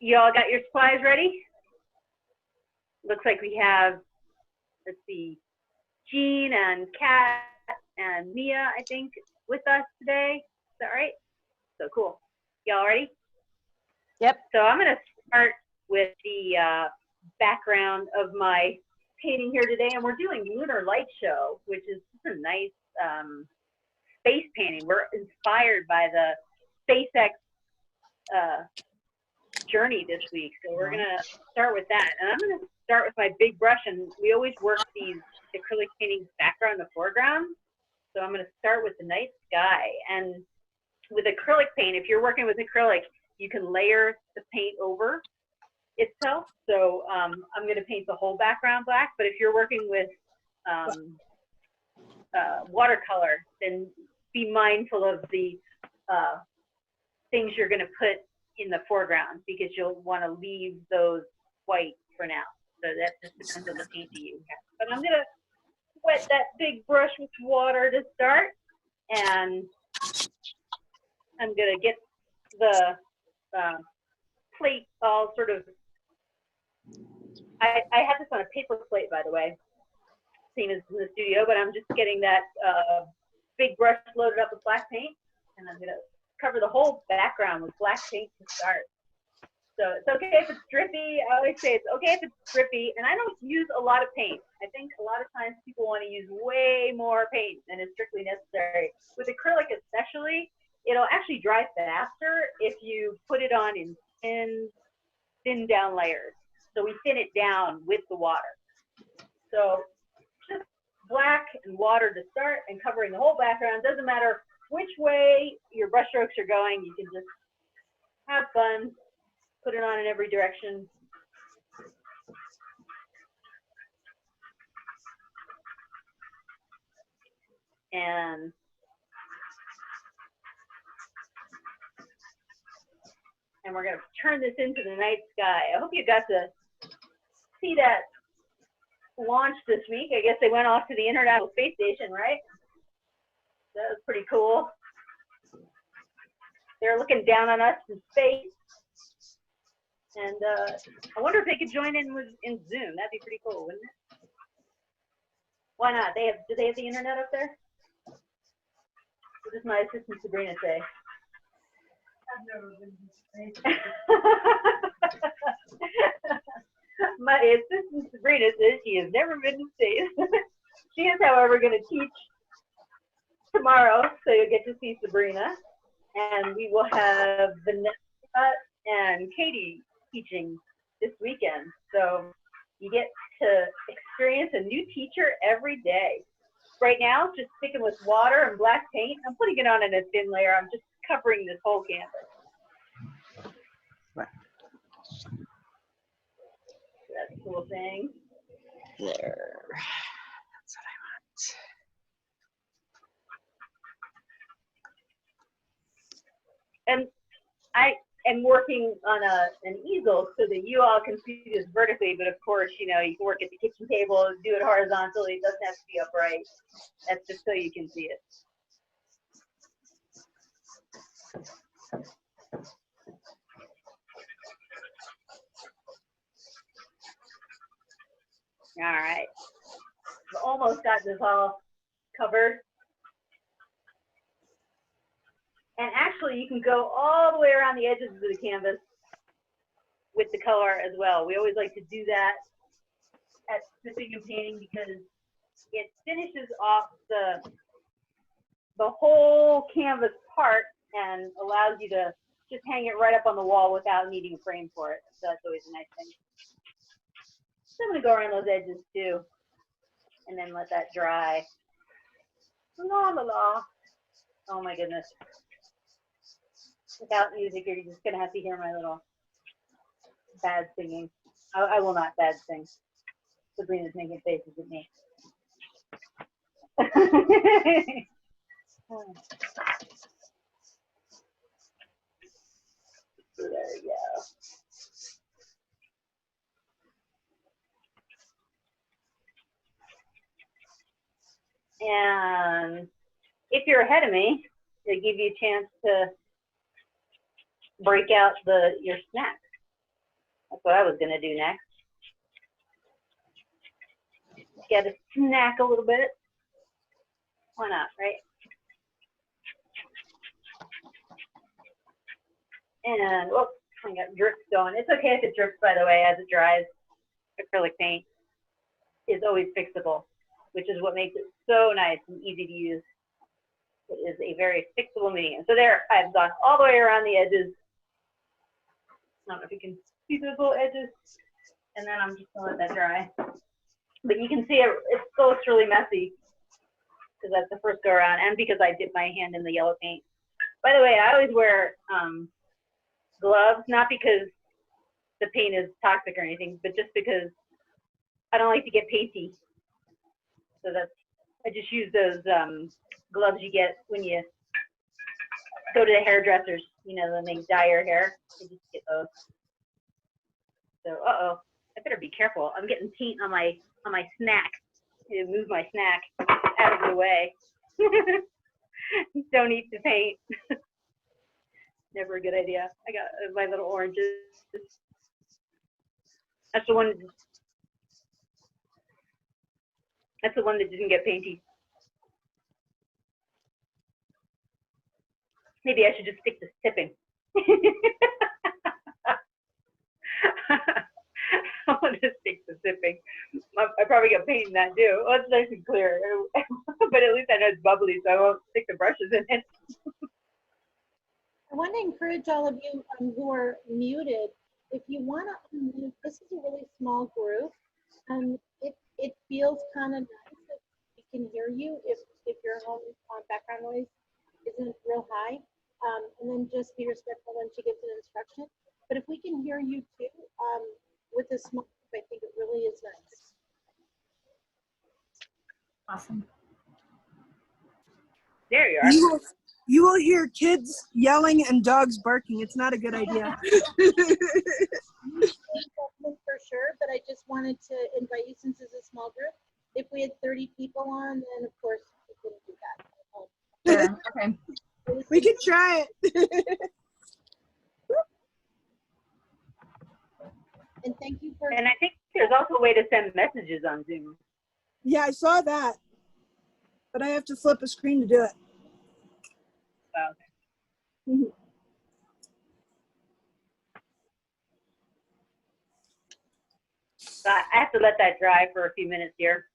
You all got your supplies ready? Looks like we have, let's see, Jean and Kat and Mia, I think, with us today. Is that right? So cool. Y'all ready? Yep. So I'm going to start with the background of my painting here today, and we're doing Lunar Lightshow, which is just a nice space painting. We're inspired by the SpaceX journey this week, so we're gonna start with that. And I'm gonna start with my big brush, and we always work these acrylic paintings background and foreground. So I'm gonna start with the night sky. And with acrylic paint, if you're working with acrylic, you can layer the paint over itself. So I'm gonna paint the whole background black, but if you're working with watercolor, then be mindful of the things you're gonna put in the foreground, because you'll want to leave those white for now. So that just depends on the paint that you have. But I'm going to wet that big brush with water to start, and I'm going to get the plate all sort of, I have this on a paper plate, by the way, same as in the studio, but I'm just getting that big brush loaded up with black paint, and I'm going to cover the whole background with black paint to start. So it's okay if it's drippy. I always say it's okay if it's drippy, and I don't use a lot of paint. I think a lot of times people want to use way more paint than is strictly necessary. With acrylic especially, it'll actually dry faster if you put it on in thin down layers. So we thin it down with the water. So just black and water to start, and covering the whole background. Doesn't matter which way your brush strokes are going, you can just have fun, put it on in every direction. And we're going to turn this into the night sky. I hope you got to see that launch this week. I guess they went off to the International Space Station, right? That was pretty cool. They're looking down on us in space. And I wonder if they could join in Zoom. That'd be pretty cool, wouldn't it? Why not? Do they have the internet up there? What does my assistant Sabrina say? I've never been to space. My assistant Sabrina says she has never been to space. She is, however, going to teach tomorrow, so you'll get to see Sabrina, and we will have Vanessa and Katie teaching this weekend. So you get to experience a new teacher every day. Right now, just sticking with water and black paint. I'm putting it on in a thin layer. I'm just covering this whole canvas. Right. That's a cool thing. There. That's what I want. And I am working on an easel so that you all can see this vertically, but of course, you know, you can work at the kitchen table, do it horizontally, it doesn't have to be upright. That's just so you can see it. All right, we almost got this all covered. And actually, you can go all the way around the edges of the canvas with the color as well. We always like to do that at Sipping N Painting because it finishes off the whole canvas part and allows you to just hang it right up on the wall without needing a frame for it. So that's always a nice thing. So I'm going to go around those edges too, and then let that dry. La la la. Oh my goodness. Without music, you're just going to have to hear my little bad singing. I will not bad sing. Sabrina's making faces at me. There we go. And if you're ahead of me, they give you a chance to break out your snacks. That's what I was gonna do next. Get a snack a little bit. Why not, right? And, whoops, I got drips going. It's okay if it drips, by the way, as it dries. Acrylic paint is always fixable, which is what makes it so nice and easy to use. It is a very fixable medium. So there, I've gone all the way around the edges. I don't know if you can see those little edges. And then I'm just gonna let that dry. But you can see it still looks really messy because that's the first go around and because I dipped my hand in the yellow paint. By the way, I always wear gloves, not because the paint is toxic or anything, but just because I don't like to get painty. So I just use those gloves you get when you go to the hairdressers, you know, when they dye your hair. You just get those. So, I better be careful. I'm getting paint on my snack. I need to move my snack out of the way. Don't eat the paint. Never a good idea. I got my little oranges. That's the one. That's the one that didn't get painty. Maybe I should just stick to sipping. I want to stick to sipping. I probably got paint in that too. Well, it's nice and clear, but at least I know it's bubbly, so I won't stick the brushes in it. I want to encourage all of you who are muted, if you want to unmute, this is a really small group, and it feels kind of nice that we can hear you if your home background noise isn't real high, and then just be respectful when she gives an instruction. But if we can hear you too, with a small group, I think it really is nice. Awesome. There you are. You will hear kids yelling and dogs barking. It's not a good idea. For sure, but I just wanted to invite you since it's a small group. If we had 30 people on, then of course we couldn't do that. Sure. Okay. We could try it. And thank you for. And I think there's also a way to send messages on Zoom. Yeah, I saw that, but I have to flip a screen to do it. Okay. I have to let that dry for a few minutes here.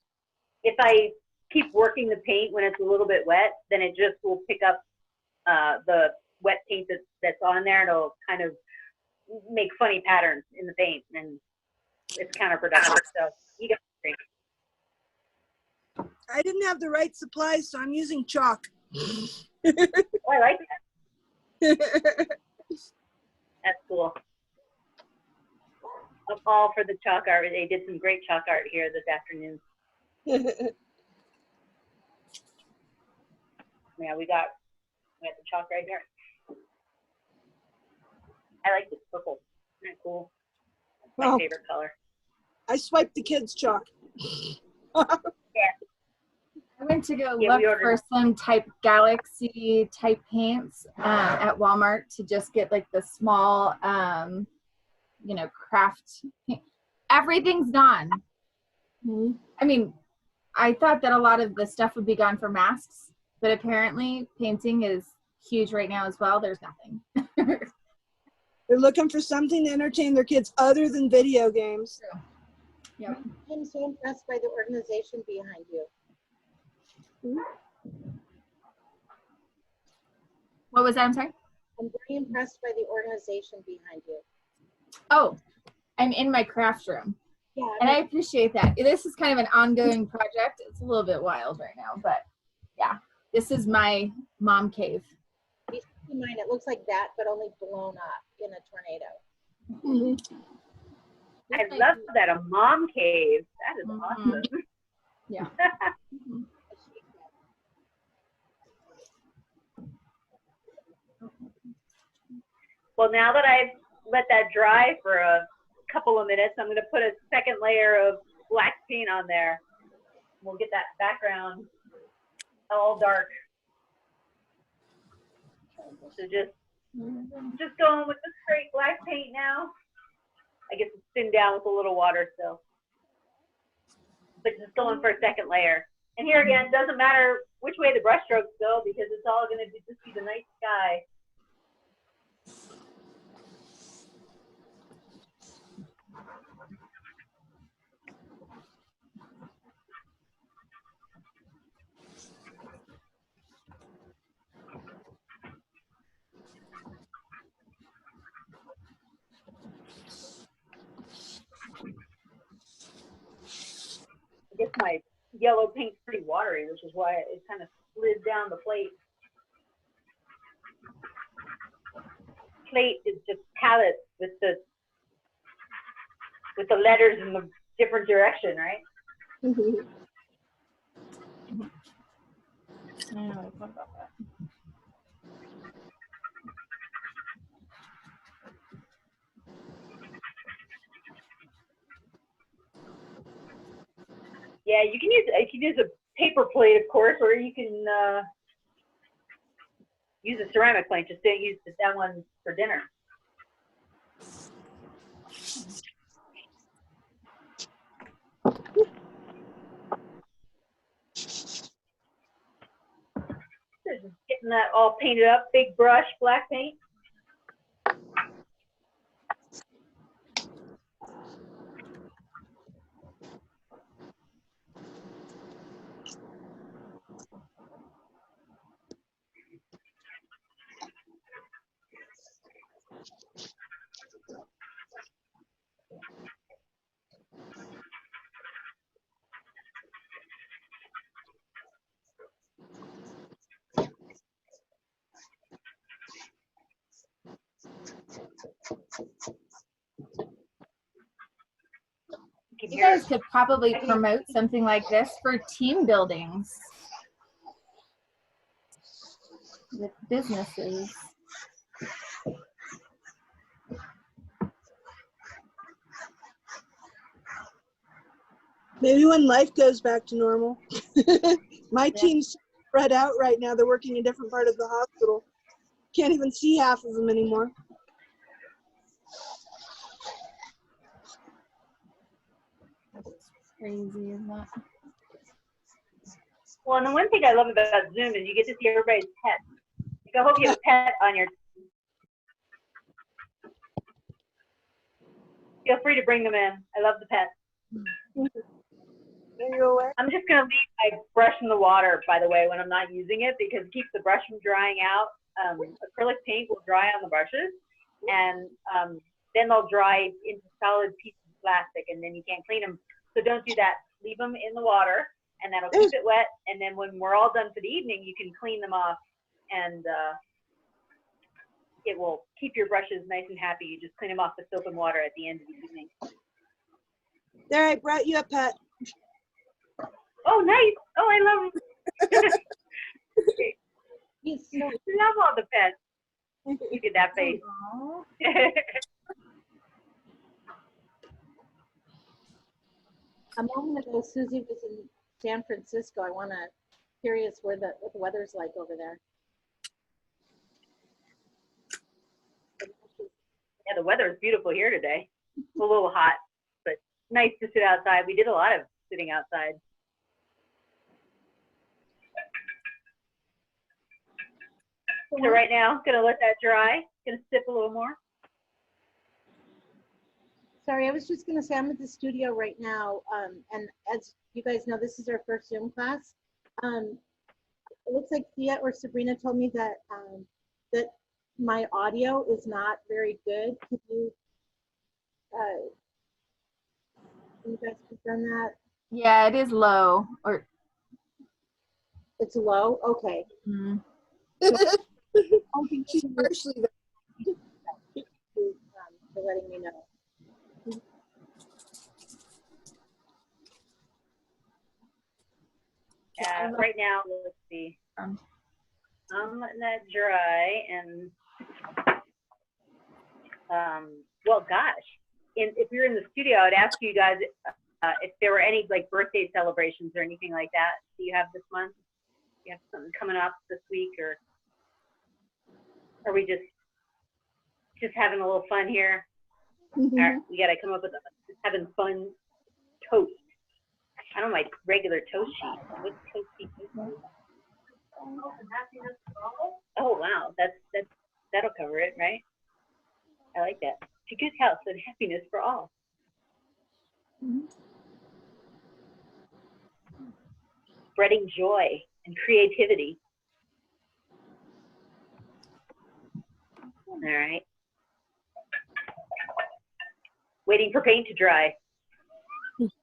If I keep working the paint when it's a little bit wet, then it just will pick up the wet paint that's on there, and it'll kind of make funny patterns in the paint, and it's counterproductive. So you got to think. I didn't have the right supplies, so I'm using chalk. Oh, I like that. That's cool. I'm all for the chalk art. They did some great chalk art here this afternoon. Yeah, we got the chalk right here. I like this purple. Isn't that cool? That's my favorite color. I swiped the kids' chalk. Yeah. I went to go Yeah, look for some Galaxy type paints at Walmart to just get like the small, you know, craft paint. Everything's gone. Mm-hmm. I mean, I thought that a lot of the stuff would be gone for masks, but apparently painting is huge right now as well. There's nothing. They're looking for something to entertain their kids other than video games. True. Yep. I'm so impressed by the organization behind you. What was that? I'm sorry? I'm very impressed by the organization behind you. Oh, I'm in my craft room. Yeah. And I appreciate that. This is kind of an ongoing project. It's a little bit wild right now, but yeah, this is my mom cave. You see mine, it looks like that, but only blown up in a tornado. Mm-hmm. I love that, a mom cave. That is awesome. Yeah. Well, now that I've let that dry for a couple of minutes, I'm going to put a second layer of black paint on there. We'll get that background all dark. So just going with the straight black paint now. I guess it's thinned down with a little water still. But just going for a second layer. And here again, it doesn't matter which way the brush strokes go because it's all going to just be the night sky. I guess my yellow paint's pretty watery, which is why it kind of slid down the plate. Plate is just palettes with the letters in the different direction, right? What about that? Yeah, you can use a paper plate, of course, or you can use a ceramic plate. Just don't use that one for dinner. So just getting that all painted up, big brush, black paint. You guys could probably promote something like this for team buildings with businesses. Maybe when life goes back to normal. My team's spread out right now. They're working in different part of the hospital. Can't even see half of them anymore. That's crazy, isn't that? Well, and the one thing I love about Zoom is you get to see everybody's pets. Like, I hope you have a pet on your team. Feel free to bring them in. I love the pets. I'm just going to leave my brush in the water, by the way, when I'm not using it, because it keeps the brush from drying out. Acrylic paint will dry on the brushes, and then they'll dry into solid pieces of plastic, and then you can't clean them. So don't do that. Leave them in the water, and that'll keep it wet. And then when we're all done for the evening, you can clean them off, and it will keep your brushes nice and happy. You just clean them off with soap and water at the end of the evening. There, I brought you a pet. Oh, nice. Oh, I love them. He's so I love all the pets. Look at that face. A moment ago, Susie was in San Francisco. I want to curious what the weather's like over there. Yeah, the weather is beautiful here today. It's a little hot, but nice to sit outside. We did a lot of sitting outside. So right now, gonna let that dry. Gonna sip a little more. Sorry, I was just going to say I'm at the studio right now, and as you guys know, this is our first Zoom class. It looks like Thea or Sabrina told me that that my audio is not very good. Can you guys confirm that? Yeah, it is low. Or It's low? Okay. She's partially there. For letting me know. Right now, let's see. I'm letting that dry, and well, gosh, if you're in the studio, I'd ask you guys if there were any like birthday celebrations or anything like that you have this month. You have something coming up this week, or are we just having a little fun here? All right, we gotta come up with having fun toast. I don't know my regular toast sheet. What's toast sheet? Oh wow, that'll cover it, right? I like that. To good health and happiness for all. Spreading joy and creativity. All right. Waiting for paint to dry.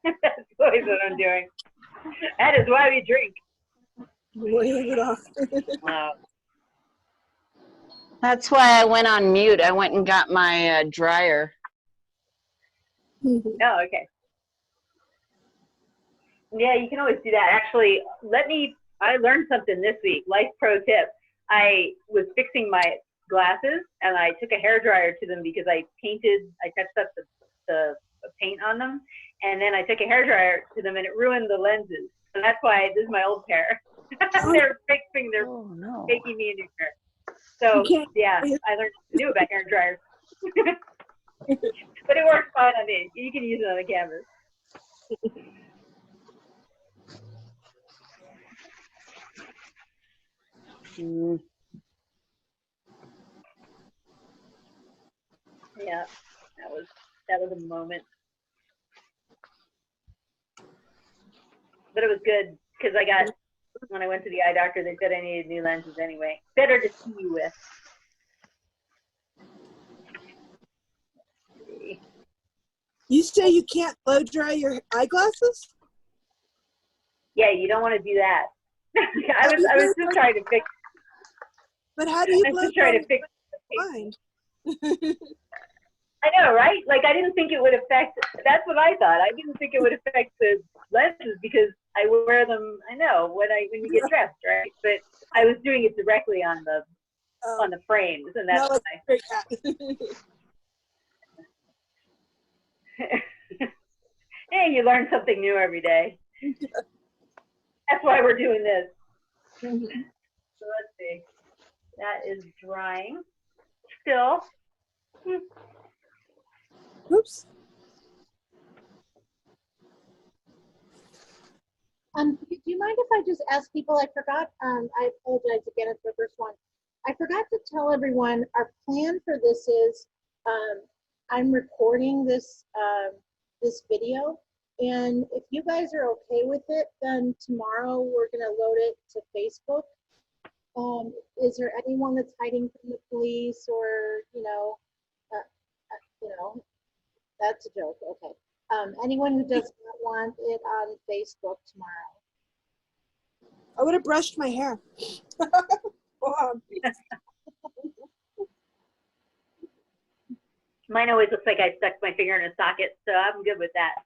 That's always what I'm doing. That is why we drink. Wave it off. Wow. That's why I went on mute. I went and got my dryer. Oh, okay. Yeah, you can always do that. Actually, I learned something this week. Life pro tip. I was fixing my glasses and I took a hairdryer to them because I touched up the paint on them. And then I took a hairdryer to them and it ruined the lenses. And that's why this is my old pair. They're making me a new pair. So yeah, I learned something new about hair dryers. But it works fine on me. You can use it on the canvas. Yeah, that was a moment. But it was good because when I went to the eye doctor, they said I needed new lenses anyway. Better to see you with. You say you can't blow dry your eyeglasses? Yeah, you don't want to do that. I was just trying to fix. But how do you I was blow just trying dry to fix. blind? I know, right? Like I didn't think it would affect. That's what I thought. I didn't think it would affect the lenses because I wear them. I know when you get dressed, right? But I was doing it directly on the frames, and that's No, why. Hey, you learn something new every day. That's why we're doing this. So let's see. That is drying. Still. Oops. Do you mind if I just ask people? I forgot. I apologize again. It's the first one. I forgot to tell everyone our plan for this is I'm recording this this video, and if you guys are okay with it, then tomorrow we're gonna load it to Facebook. Is there anyone that's hiding from the police or that's a joke. Okay. Anyone who does not want it on Facebook tomorrow? I would have brushed my hair. Mine always looks like I stuck my finger in a socket, so I'm good with that.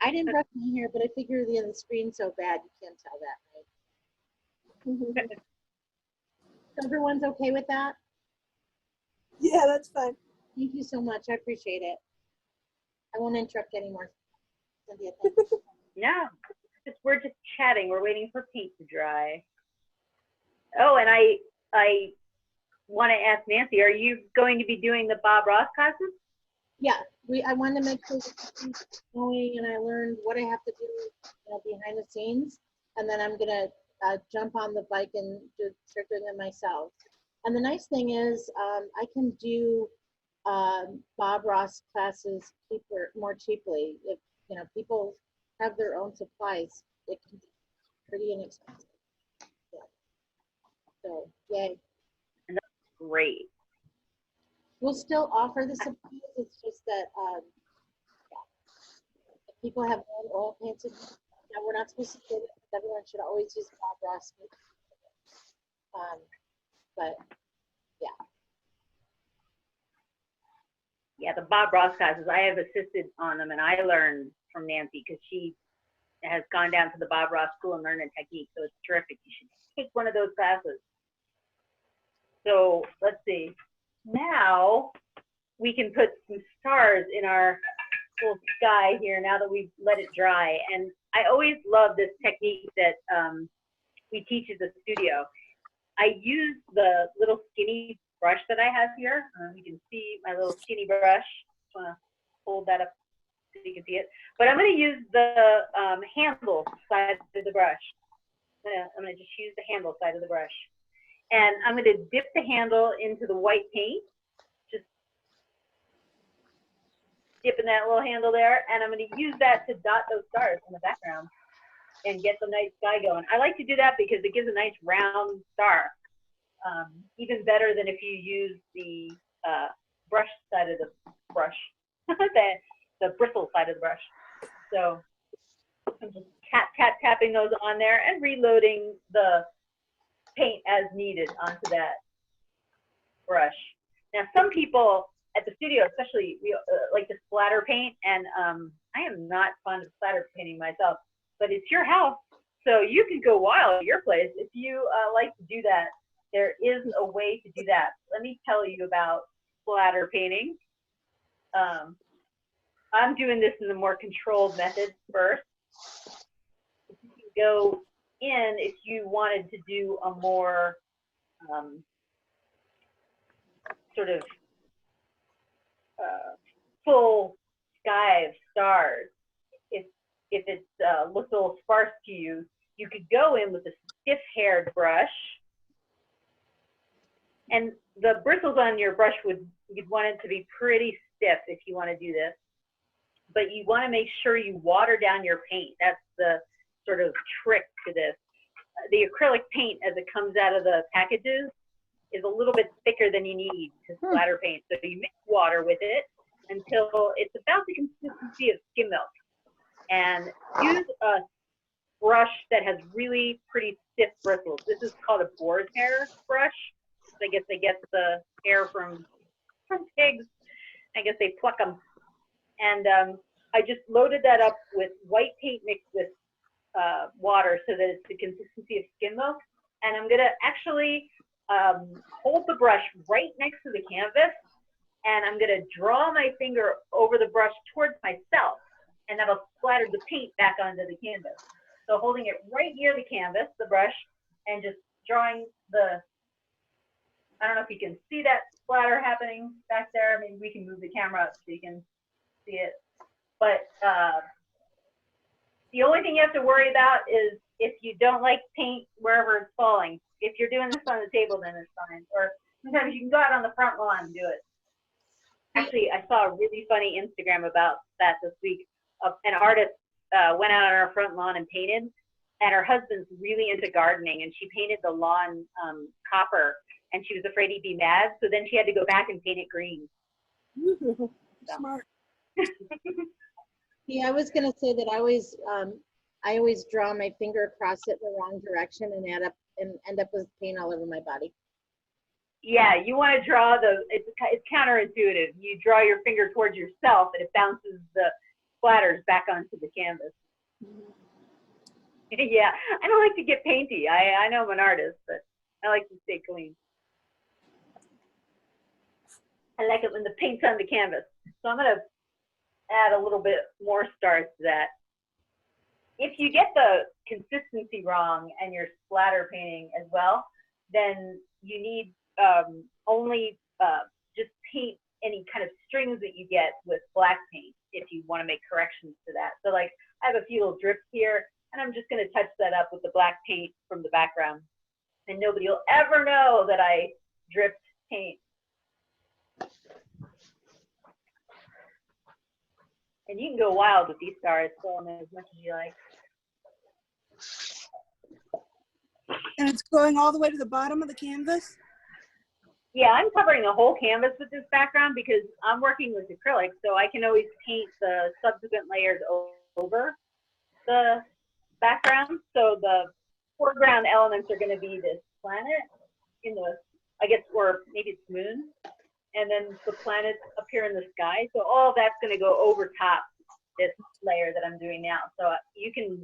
I didn't brush my hair, but I figure the screen's so bad you can't tell that, right? So everyone's okay with that? Yeah, that's fine. Thank you so much. I appreciate it. I won't interrupt anymore. Cynthia, thank you. No, we're just chatting. We're waiting for paint to dry. Oh, and I want to ask Nancy, are you going to be doing the Bob Ross classes? Yeah, I wanted to make sure that going, and I learned what I have to do behind the scenes, and then I'm gonna jump on the bike and start doing them myself. And the nice thing is I can do Bob Ross classes more cheaply. If people have their own supplies, it can be pretty inexpensive. Yeah. So yay. And that's great. We'll still offer the supplies. It's just that if people have their own oil paints, now we're not supposed to say that everyone should always use Bob Ross. But yeah. Yeah, the Bob Ross classes, I have assisted on them, and I learned from Nancy because she has gone down to the Bob Ross School and learned a technique, so it's terrific. You should take one of those classes. So let's see. Now we can put some stars in our little sky here now that we've let it dry. And I always love this technique that we teach at the studio. I use the little skinny brush that I have here. You can see my little skinny brush. Just want to hold that up so you can see it. But I'm going to use the handle side of the brush. I'm going to just use the handle side of the brush. And I'm going to dip the handle into the white paint. Just dipping that little handle there. And I'm going to use that to dot those stars in the background and get the night sky going. I like to do that because it gives a nice round star. Even better than if you use the brush side of the brush, the bristle side of the brush. So I'm just tapping those on there and reloading the paint as needed onto that brush. Now, some people at the studio, especially, like to splatter paint, and I am not fond of splatter painting myself, but it's your house, so you can go wild at your place if you like to do that. There is a way to do that. Let me tell you about splatter painting. I'm doing this in the more controlled method first. You can go in if you wanted to do a more sort of full sky of stars. If it looks a little sparse to you, you could go in with a stiff-haired brush. And the bristles on your brush you'd want it to be pretty stiff if you want to do this. But you want to make sure you water down your paint. That's the sort of trick to this. The acrylic paint, as it comes out of the packages, is a little bit thicker than you need to splatter paint. So you mix water with it until it's about the consistency of skim milk. And use a brush that has really pretty stiff bristles. This is called a boar's hair brush. I guess they get the hair from pigs. I guess they pluck them. And I just loaded that up with white paint mixed with water so that it's the consistency of skim milk. And I'm gonna actually hold the brush right next to the canvas, and I'm gonna draw my finger over the brush towards myself, and that'll splatter the paint back onto the canvas. So holding it right near the canvas, the brush, and just drawing I don't know if you can see that splatter happening back there. Maybe we can move the camera up so you can see it. But the only thing you have to worry about is if you don't like paint wherever it's falling. If you're doing this on the table, then it's fine. Or sometimes you can go out on the front lawn and do it. Actually, I saw a really funny Instagram about that this week. An artist went out on her front lawn and painted, and her husband's really into gardening, and she painted the lawn copper, and she was afraid he'd be mad, so then she had to go back and paint it green. Smart. Yeah, I was gonna say that I always draw my finger across it in the wrong direction and end up with paint all over my body. Yeah, you want to draw it's counterintuitive. You draw your finger towards yourself, and it bounces the splatters back onto the canvas. Yeah, I don't like to get painty. I know I'm an artist, but I like to stay clean. I like it when the paint's on the canvas. So I'm gonna add a little bit more stars to that. If you get the consistency wrong and you're splatter painting as well, then you need only just paint any kind of strings that you get with black paint if you want to make corrections to that. So like I have a few little drips here, and I'm just going to touch that up with the black paint from the background, and nobody will ever know that I dripped paint. And you can go wild with these stars, fill them in as much as you like. And it's going all the way to the bottom of the canvas? Yeah, I'm covering the whole canvas with this background because I'm working with acrylic, so I can always paint the subsequent layers over the background. So the foreground elements are going to be this planet in the, I guess, or maybe it's moon, and then the planets up here in the sky. So all of that's going to go over top this layer that I'm doing now. So you can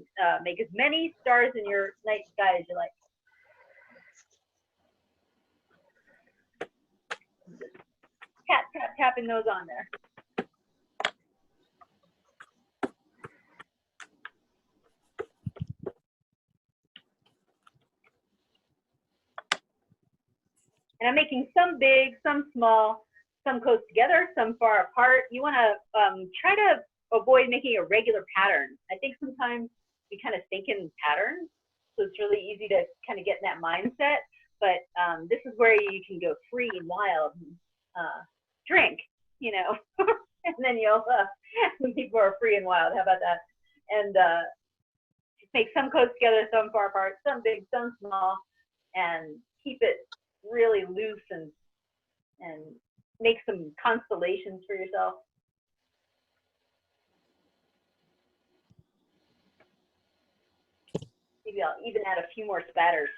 make as many stars in your night sky as you like. Tapping those on there. And I'm making some big, some small, some close together, some far apart. You want to try to avoid making a regular pattern. I think sometimes we kind of think in patterns, so it's really easy to kind of get in that mindset. But this is where you can go free and wild, drink, you know, and then you'll be more free and wild. How about that? And make some close together, some far apart, some big, some small, and keep it really loose and make some constellations for yourself. Maybe I'll even add a few more spatters.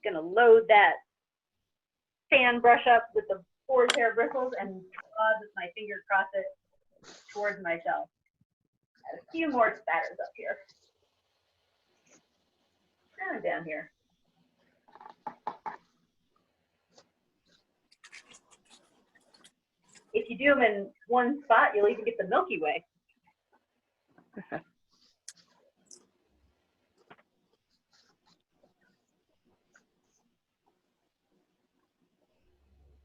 Gonna load that fan brush up with the horsehair bristles and with my finger across it towards myself. Add a few more spatters up here. And down here. If you do them in one spot, you'll even get the Milky Way.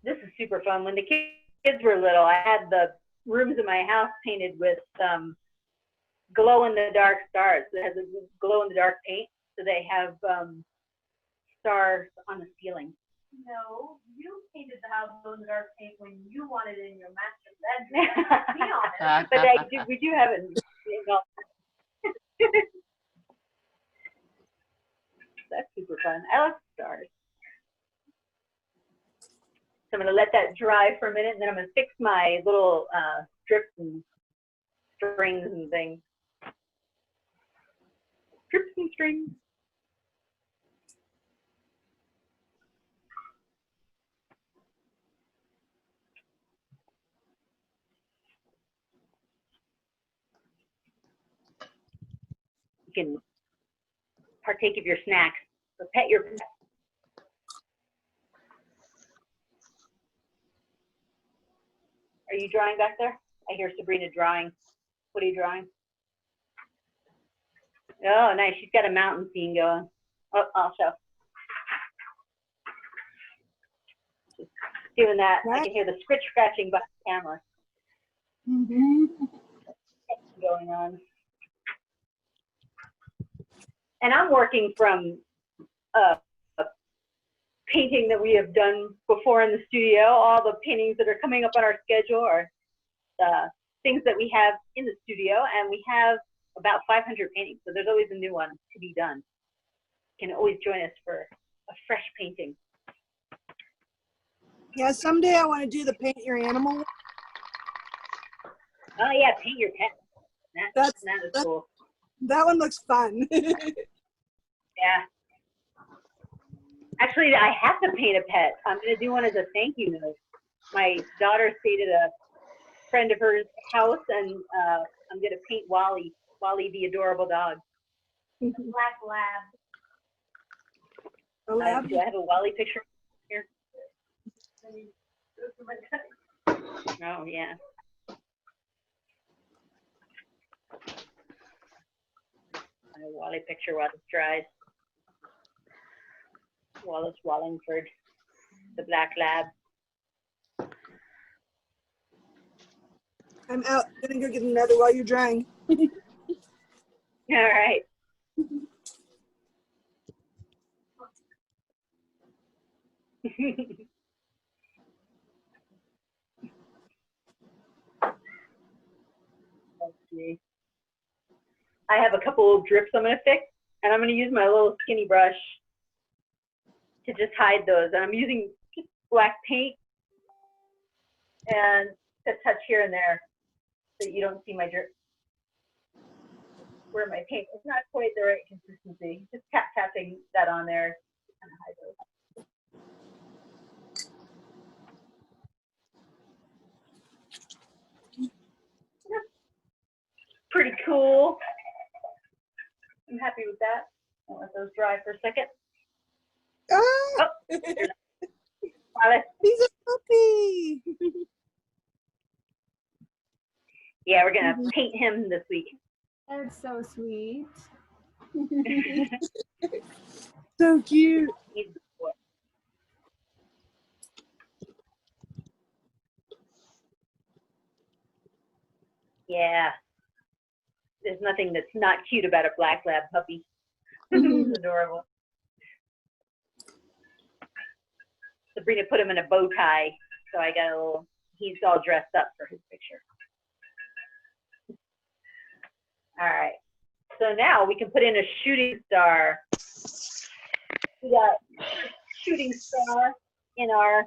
This is super fun. When the kids were little, I had the rooms in my house painted with glow-in-the-dark stars. It has a glow-in-the-dark paint, so they have stars on the ceiling. No, you painted the house glow-in-the-dark paint when you wanted it in your master bedroom. Be honest. But we do have it. That's super fun. I love stars. So I'm going to let that dry for a minute, and then I'm going to fix my little strips and strings and things. Strips and strings. You can partake of your snacks. So pet your pet. Are you drawing back there? I hear Sabrina drawing. What are you drawing? Oh, nice. She's got a mountain scene going. Oh, I'll show. Just doing that. I can hear the scratching by the camera. Going on. And I'm working from a painting that we have done before in the studio. All the paintings that are coming up on our schedule are things that we have in the studio, and we have about 500 paintings, so there's always a new one to be done. You can always join us for a fresh painting. Yeah, someday I want to do the paint your animal. Oh yeah, paint your pet. That is cool. That one looks fun. Yeah. Actually, I have to paint a pet. I'm going to do one as a thank you note. My daughter stayed at a friend of hers house, and I'm going to paint Wally the adorable dog. Black lab. A lab? Do I have a Wally picture here? Oh, yeah. A Wally picture while it dries. Wallace Wallingford, the black lab. I'm out. Gonna go get another while you're drying. All right. Let's see. I have a couple of drips I'm going to fix, and I'm going to use my little skinny brush to just hide those. And I'm using just black paint and a touch here and there so that you don't see my drip. Where my paint is not quite the right consistency. Just tapping that on there to kind of hide those. Pretty cool. I'm happy with that. I'll let those dry for a second. Ah! Oh, He's a puppy. yeah, we're gonna paint him this week. That's so sweet. So cute. He's a boy. Yeah. There's nothing that's not cute about a black lab puppy. He's adorable. Sabrina put him in a bow tie, so I got a little, he's all dressed up for his picture. All right. So now we can put in a shooting star. We got shooting star in our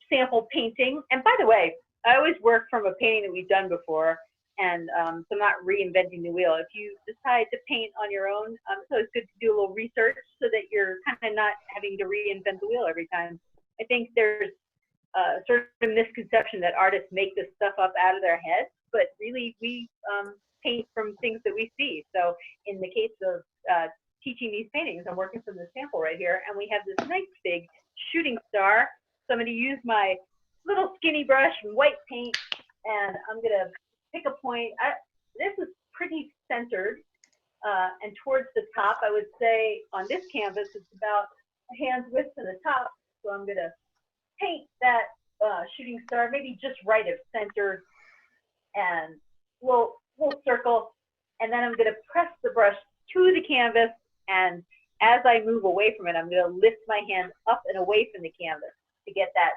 sample painting. And by the way, I always work from a painting that we've done before, and so I'm not reinventing the wheel. If you decide to paint on your own, so it's good to do a little research so that you're kind of not having to reinvent the wheel every time. I think there's sort of a misconception that artists make this stuff up out of their heads, but really we paint from things that we see. So in the case of teaching these paintings, I'm working from the sample right here, and we have this nice big shooting star. So I'm going to use my little skinny brush and white paint, and I'm going to pick a point. This is pretty centered, and towards the top, I would say on this canvas, it's about a hand's width to the top. So I'm going to paint that shooting star, maybe just right of center, and we'll circle, and then I'm going to press the brush to the canvas, and as I move away from it, I'm going to lift my hand up and away from the canvas to get that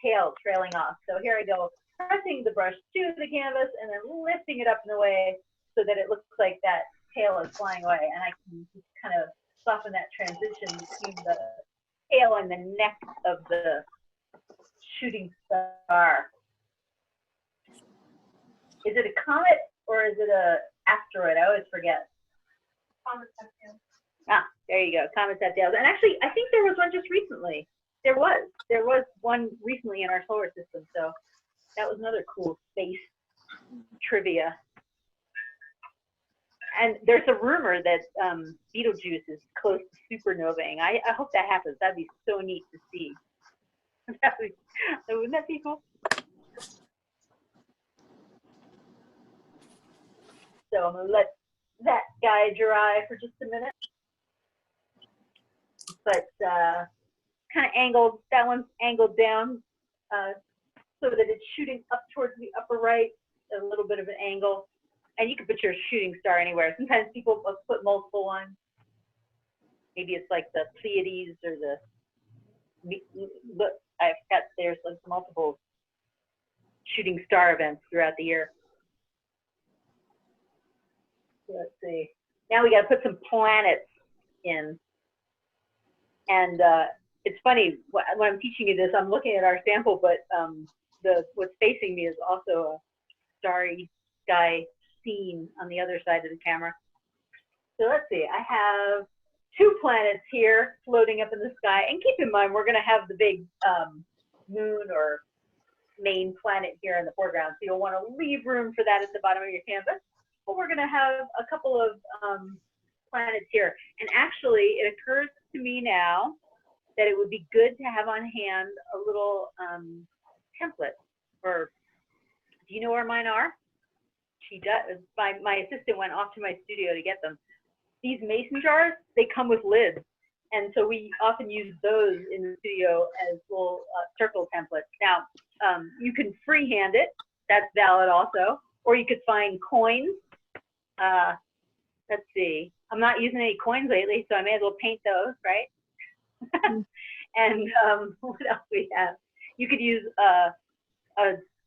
tail trailing off. So here I go, pressing the brush to the canvas and then lifting it up and away so that it looks like that tail is flying away, and I can just kind of soften that transition between the tail and the neck of the shooting star. Is it a comet or is it a asteroid? I always forget. Comments have tails. Ah, there you go. Comets have tails. And actually, I think there was one just recently. There was one recently in our solar system. So that was another cool space trivia. And there's a rumor that Betelgeuse is close to supernovaing. I hope that happens. That'd be so neat to see. Wouldn't that be cool? So I'm gonna let that guy dry for just a minute. But kind of angled, that one's angled down so that it's shooting up towards the upper right, a little bit of an angle. And you can put your shooting star anywhere. Sometimes people put multiple ones. Maybe it's like the Pleiades or look, I've got, there's like multiple shooting star events throughout the year. Let's see. Now we got to put some planets in. And it's funny, when I'm teaching you this, I'm looking at our sample, but what's facing me is also a starry sky scene on the other side of the camera. So let's see, I have 2 planets here floating up in the sky. And keep in mind, we're going to have the big moon or main planet here in the foreground. So you'll want to leave room for that at the bottom of your canvas. But we're going to have a couple of planets here. And actually, it occurs to me now that it would be good to have on hand a little template. Or do you know where mine are? She does. My assistant went off to my studio to get them. These mason jars, they come with lids. And so we often use those in the studio as little circle templates. Now, you can freehand it. That's valid also. Or you could find coins. Let's see. I'm not using any coins lately, so I may as well paint those, right? And what else we have? You could use a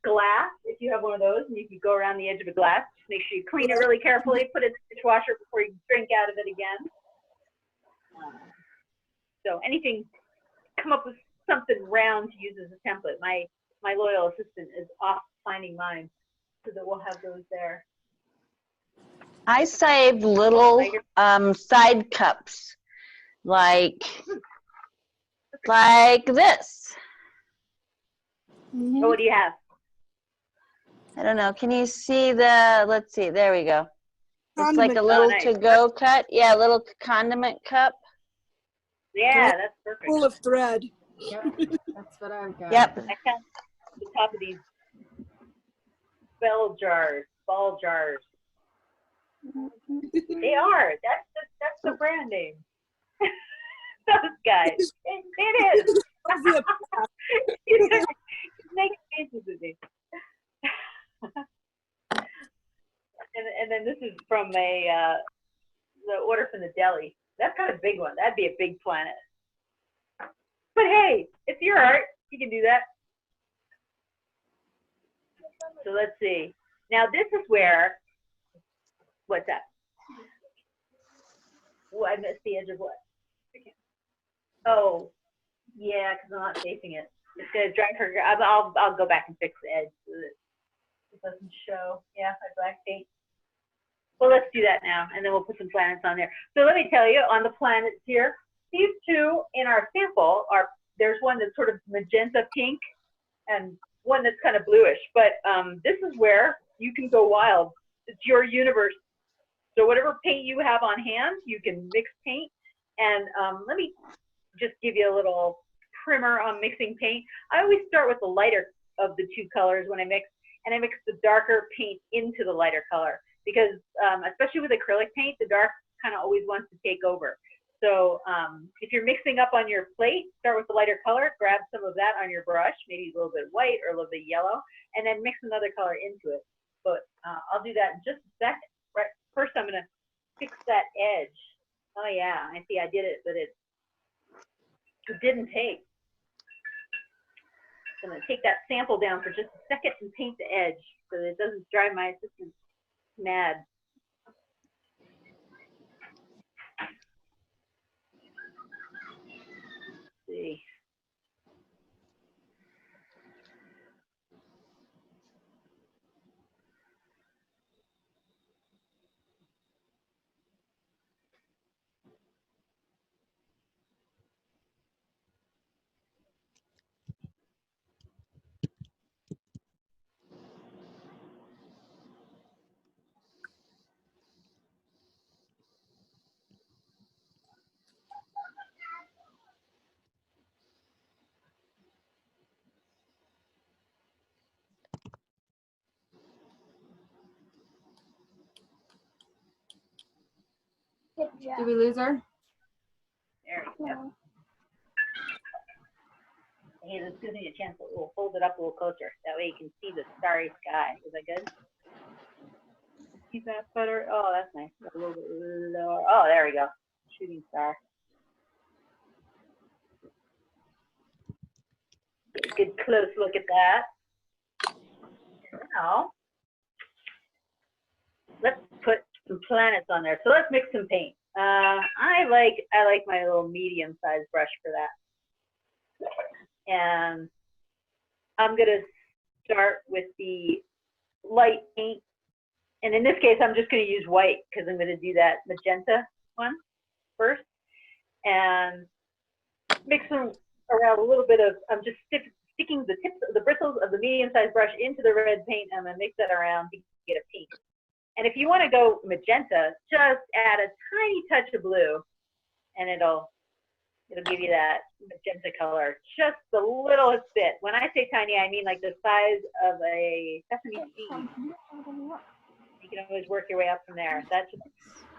glass if you have one of those, and you could go around the edge of a glass. Make sure you clean it really carefully, put it in the dishwasher before you drink out of it again. So anything, come up with something round to use as a template. My loyal assistant is off finding mine, so that we'll have those there. I saved little side cups, like this. Oh, what do you have? I don't know. Can you see the? Let's see. There we go. It's like a Condiment. little nice. to-go cut. Yeah, a little condiment cup. Yeah, that's perfect. Full of thread. Yep, that's what I've got. Yep. I found the top of these ball jars. They are. That's the brand name. Those guys. It is. You make faces with me. And then this is from the order from the deli. That's kind of a big one. That'd be a big planet. But hey, it's your art. You can do that. So let's see. Now this is where, what's that? Oh, I missed the edge of what? Oh, yeah, because I'm not facing it. It's gonna drag her. I'll go back and fix the edge so that it doesn't show. Yeah, I black paint. Well, let's do that now, and then we'll put some planets on there. So let me tell you, on the planets here, these two in our sample are, there's one that's sort of magenta pink and one that's kind of bluish, but this is where you can go wild. It's your universe. So whatever paint you have on hand, you can mix paint. And let me just give you a little primer on mixing paint. I always start with the lighter of the two colors when I mix, and I mix the darker paint into the lighter color. Because especially with acrylic paint, the dark kind of always wants to take over. So if you're mixing up on your plate, start with the lighter color, grab some of that on your brush, maybe a little bit white or a little bit yellow, and then mix another color into it. But I'll do that in just a second. Right. First, I'm gonna fix that edge. Oh yeah, I see I did it, but it didn't take. So I'm gonna take that sample down for just a second and paint the edge so that it doesn't drive my assistant mad. Let's see. Did we lose her? There we go. Hey, this gives me a chance to hold it up a little closer. That way you can see the starry sky. Is that good? See that better? Oh, that's nice. A little bit lower. Oh, there we go. Shooting star. Get a good close look at that. Now, let's put some planets on there. So let's mix some paint. I like my little medium-sized brush for that. And I'm gonna start with the light paint. And in this case, I'm just gonna use white because I'm gonna do that magenta one first. And mix them around a little bit of, I'm just sticking the tips of the bristles of the medium-sized brush into the red paint. I'm gonna mix that around to get a pink. And if you wanna go magenta, just add a tiny touch of blue and it'll give you that magenta color, just the littlest bit. When I say tiny, I mean like the size of a sesame seed. You can always work your way up from there. That just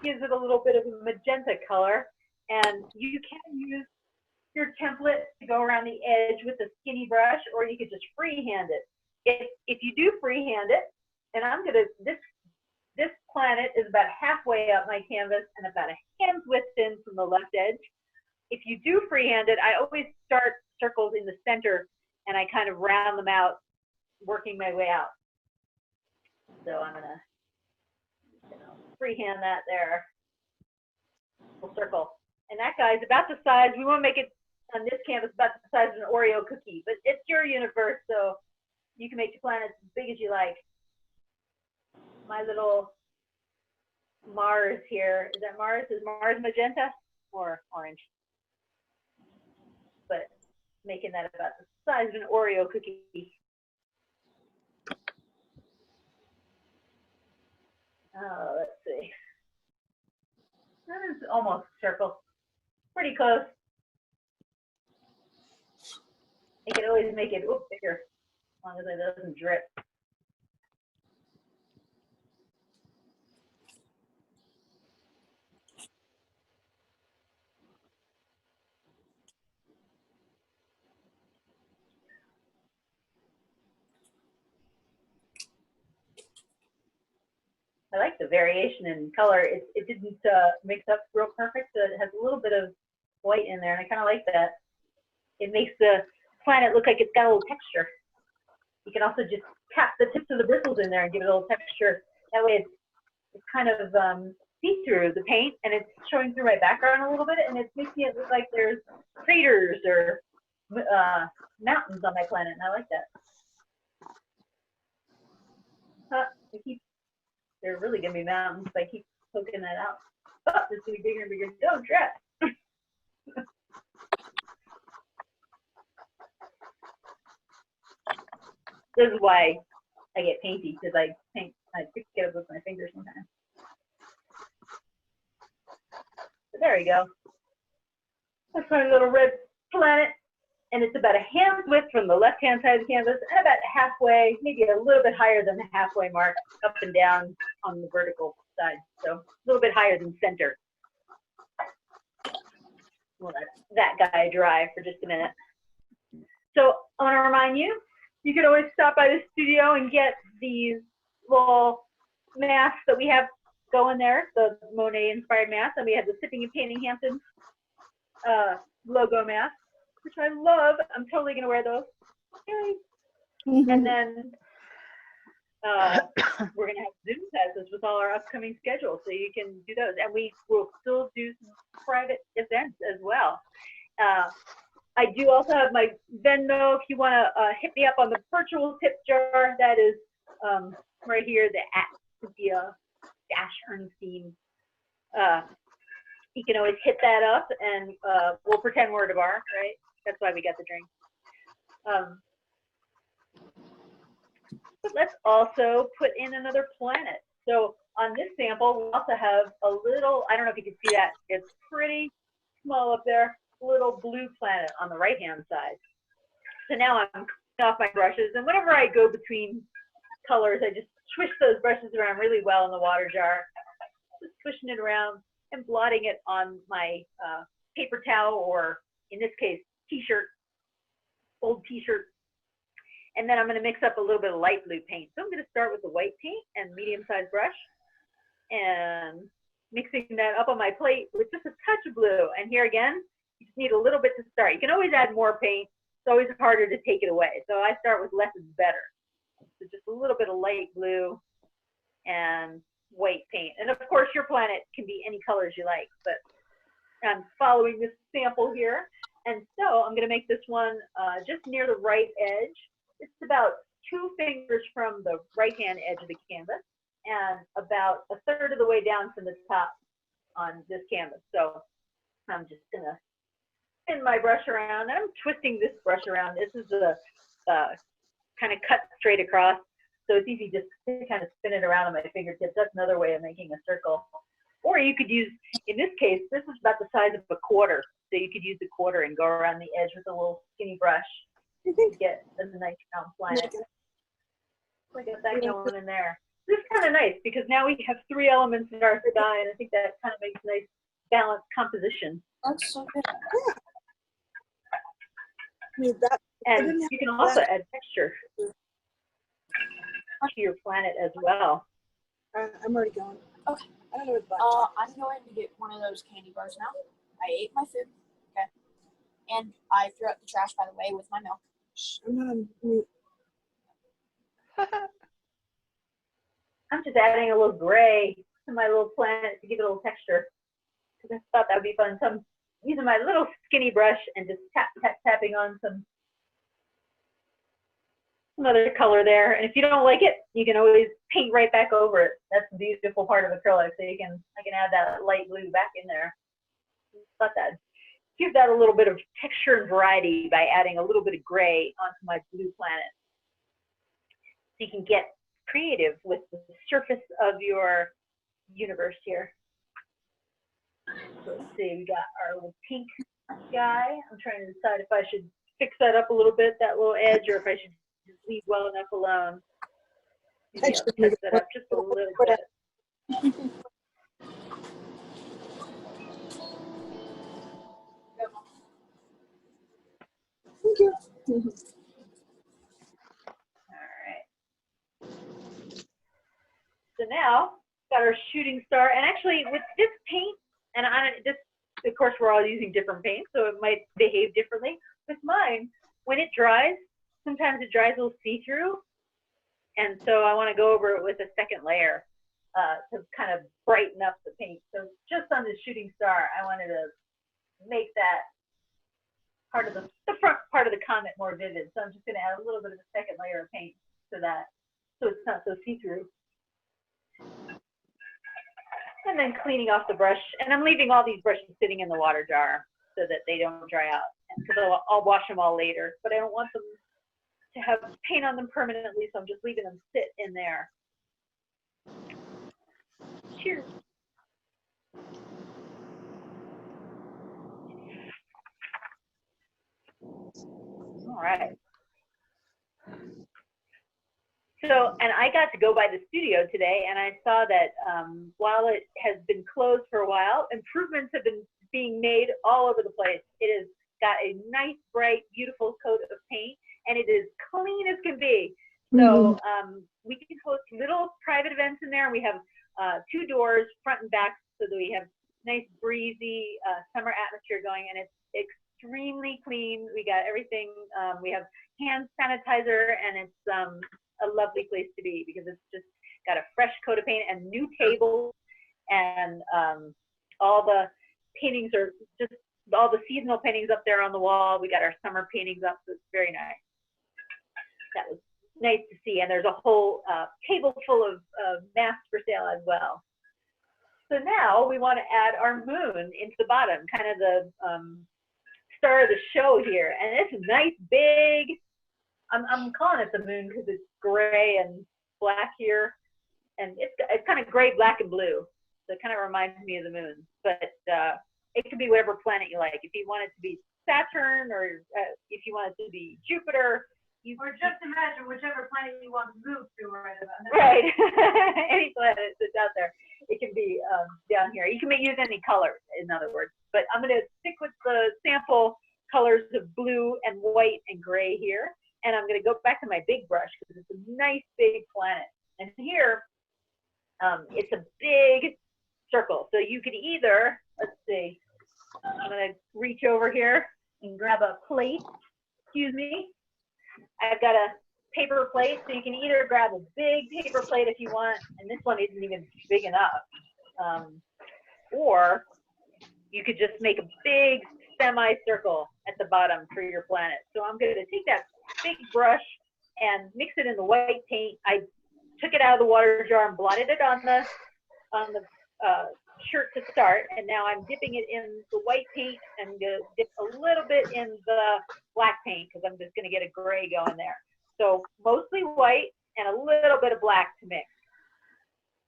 gives it a little bit of a magenta color. And you can use your template to go around the edge with a skinny brush, or you could just freehand it. If you do freehand it, and I'm gonna, this planet is about halfway up my canvas and about a hand's width in from the left edge. If you do freehand it, I always start circles in the center and I kind of round them out, working my way out. So I'm gonna freehand that there, little circle. And that guy's about the size, we want to make it on this canvas about the size of an Oreo cookie, but it's your universe, so you can make your planets as big as you like. My little Mars here, is that Mars? Is Mars magenta or orange? But making that about the size of an Oreo cookie. Oh, let's see. That is almost a circle. Pretty close. You can always make it bigger, as long as it doesn't drip. I like the variation in color. It didn't mix up real perfect, so it has a little bit of white in there, and I kind of like that. It makes the planet look like it's got a little texture. You can also just tap the tips of the bristles in there and give it a little texture. That way it's kind of see-through the paint, and it's showing through my background a little bit, and it's making it look like there's craters or mountains on my planet, and I like that. They're really gonna be mountains if I keep poking that out. Oh, it's gonna be bigger and bigger. Don't trap. This is why I get painty, because I pick it up with my fingers sometimes. So there you go. That's my little red planet. And it's about a hand's width from the left-hand side of the canvas and about halfway, maybe a little bit higher than the halfway mark, up and down on the vertical side. So a little bit higher than center. We'll let that guy dry for just a minute. So I want to remind you, you can always stop by the studio and get these little masks that we have going there, the Monet-inspired mask. And we have the Sipping N Painting Hampden logo mask, which I love. I'm totally going to wear those. Yay. And then we're going to have Zoom sessions with all our upcoming schedules, so you can do those. And we will still do some private events as well. I do also have my Venmo if you want to hit me up on the virtual tip jar. That is right here, the @Thia-Ehrnstein. You can always hit that up, and we'll pretend we're at a bar, right? That's why we got the drink. But let's also put in another planet. So on this sample, we also have a little, I don't know if you can see that, it's pretty small up there, little blue planet on the right-hand side. So now I'm cleaning off my brushes, and whenever I go between colors, I just swish those brushes around really well in the water jar, just swishing it around and blotting it on my paper towel, or in this case, t-shirt, old t-shirt. And then I'm going to mix up a little bit of light blue paint. So I'm going to start with the white paint and medium-sized brush, and mixing that up on my plate with just a touch of blue. And here again, you just need a little bit to start. You can always add more paint. It's always harder to take it away. So I start with less is better. So just a little bit of light blue and white paint. And of course, your planet can be any colors you like, but I'm following this sample here. And so I'm going to make this one just near the right edge. It's about 2 fingers from the right-hand edge of the canvas and about 1/3 of the way down from the top on this canvas. So I'm just going to spin my brush around. And I'm twisting this brush around. This is a kind of cut straight across. So it's easy just to kind of spin it around on my fingertips. That's another way of making a circle. Or you could use, in this case, this is about the size of a quarter. So you could use the quarter and go around the edge with a little skinny brush to get a nice round planet. So I got that going in there. This is kind of nice because now we have 3 elements in our sky, and I think that kind of makes a nice balanced composition. That's so good. Yeah. I mean, that, And you can also add texture to your planet as well. I'm already going. Okay. I don't know what the I'm going to get one of those candy bars now. I ate my food. Okay. And I threw out the trash, by the way, with my milk. I'm not on mute. I'm just adding a little gray to my little planet to give it a little texture. Because I thought that would be fun. So I'm using my little skinny brush and just tapping on some other color there. And if you don't like it, you can always paint right back over it. That's the beautiful part of acrylic. So I can add that light blue back in there. Thought that give that a little bit of texture and variety by adding a little bit of gray onto my blue planet. So you can get creative with the surface of your universe here. So let's see, we got our little pink guy. I'm trying to decide if I should fix that up a little bit, that little edge, or if I should just leave well enough alone. Maybe I'll fix that up just a little bit. Thank you. All right. So now got our shooting star. And actually with this paint, and this, of course, we're all using different paints, so it might behave differently. With mine, when it dries, sometimes it dries a little see-through. And so I want to go over it with a second layer to kind of brighten up the paint. So just on the shooting star, I wanted to make that part of the front part of the comet more vivid. So I'm just going to add a little bit of a second layer of paint to that, so it's not so see-through. And then cleaning off the brush, and I'm leaving all these brushes sitting in the water jar so that they don't dry out, because I'll wash them all later, but I don't want them to have paint on them permanently, so I'm just leaving them sit in there. Cheers. All right. So, and I got to go by the studio today, and I saw that while it has been closed for a while, improvements have been being made all over the place. It has got a nice, bright, beautiful coat of paint, and it is clean as can be. So we can host little private events in there. We have 2 doors, front and back, so that we have nice, breezy summer atmosphere going, and it's extremely clean. We got everything. We have hand sanitizer, and it's a lovely place to be because it's just got a fresh coat of paint and new tables, and all the paintings are just all the seasonal paintings up there on the wall. We got our summer paintings up, so it's very nice. That was nice to see, and there's a whole table full of masks for sale as well. So now we want to add our moon into the bottom, kind of the star of the show here, and it's nice big. I'm calling it the moon because it's gray and black here, and it's kind of gray, black, and blue. So it kind of reminds me of the moon, but it could be whatever planet you like. If you want it to be Saturn, or if you want it to be Jupiter, or just imagine whichever planet you want to move to right about now. Right. Any planet that's out there, it can be down here. You can use any color, in other words. But I'm going to stick with the sample colors of blue and white and gray here. And I'm going to go back to my big brush because it's a nice big planet. And here, it's a big circle. So you could either, let's see, I'm going to reach over here and grab a plate. Excuse me. I've got a paper plate, so you can either grab a big paper plate if you want, and this one isn't even big enough, or you could just make a big semicircle at the bottom for your planet. So I'm going to take that big brush and mix it in the white paint. I took it out of the water jar and blotted it on the shirt to start, and now I'm dipping it in the white paint and I'm going to dip a little bit in the black paint because I'm just going to get a gray going there. So mostly white and a little bit of black to mix.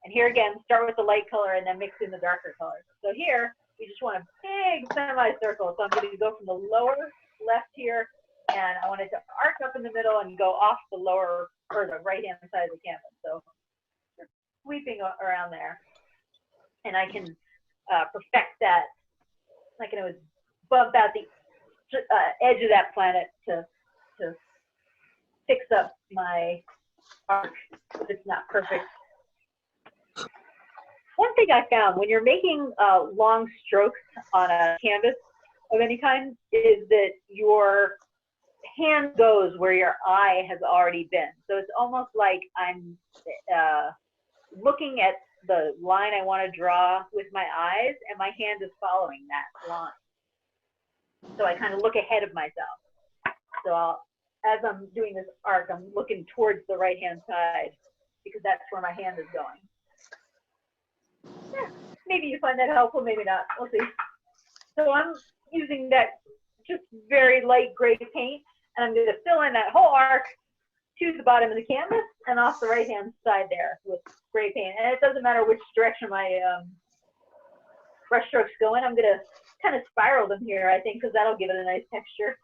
And here again, start with the light color and then mix in the darker colors. So here, we just want a big semicircle. So I'm going to go from the lower left here, and I want it to arc up in the middle and go off the lower, or the right-hand side of the canvas. So just sweeping around there. And I can perfect that. I can always bump out the edge of that planet to fix up my arc if it's not perfect. One thing I found when you're making long strokes on a canvas of any kind is that your hand goes where your eye has already been. So it's almost like I'm looking at the line I want to draw with my eyes, and my hand is following that line. So I kind of look ahead of myself. So as I'm doing this arc, I'm looking towards the right-hand side because that's where my hand is going. Yeah, maybe you find that helpful, maybe not. We'll see. So I'm using that just very light gray paint, and I'm going to fill in that whole arc to the bottom of the canvas and off the right-hand side there with gray paint. And it doesn't matter which direction my brush strokes go in. I'm going to kind of spiral them here, I think, because that'll give it a nice texture